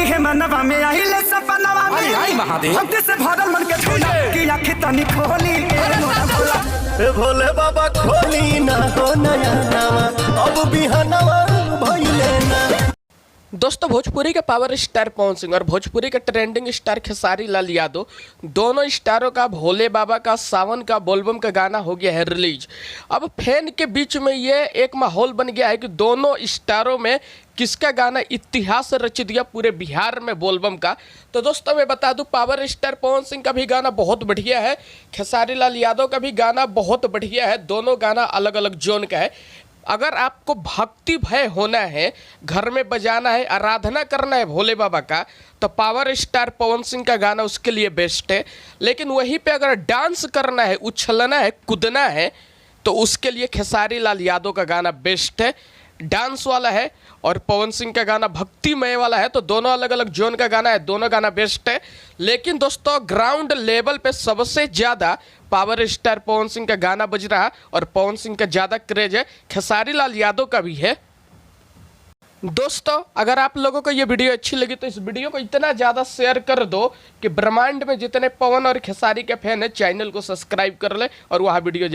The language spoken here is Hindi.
है मनवा में आइले सपनवा में आई महादेव हम से भरल मन के झोला की आँखें तनी खोली भोले बाबा खोली ना हो नया नवा अब बिहनवा भइले ना। दोस्तों, भोजपुरी के पावर स्टार पवन सिंह और भोजपुरी के ट्रेंडिंग स्टार खेसारी लाल यादव दोनों स्टारों का भोले बाबा का सावन का बोलबम का गाना हो गया है रिलीज। अब फैन के बीच में ये एक माहौल बन गया है कि दोनों स्टारों में किसका गाना इतिहास रच दिया पूरे बिहार में बोलबम का। तो दोस्तों, मैं बता दूं, पावर स्टार पवन सिंह का भी गाना बहुत बढ़िया है, खेसारी लाल यादव का भी गाना बहुत बढ़िया है। दोनों गाना अलग अलग जोन का है। अगर आपको भक्ति भय होना है, घर में बजाना है, आराधना करना है भोले बाबा का, तो पावर स्टार पवन सिंह का गाना उसके लिए बेस्ट है। लेकिन वहीं पे अगर डांस करना है, उछलना है, कूदना है, तो उसके लिए खेसारी लाल यादव का गाना बेस्ट है, डांस वाला है। और पवन सिंह का गाना भक्तिमय वाला है। तो दोनों अलग अलग जोन का गाना है, दोनों गाना बेस्ट है। लेकिन दोस्तों, ग्राउंड लेवल पे सबसे ज़्यादा पावर स्टार पवन सिंह का गाना बज रहा और पवन सिंह का ज़्यादा क्रेज है, खेसारी लाल यादव का भी है। दोस्तों, अगर आप लोगों को ये वीडियो अच्छी लगी तो इस वीडियो को इतना ज़्यादा शेयर कर दो कि ब्रह्मांड में जितने पवन और खेसारी के फैन है चैनल को सब्सक्राइब कर ले और वहाँ वीडियो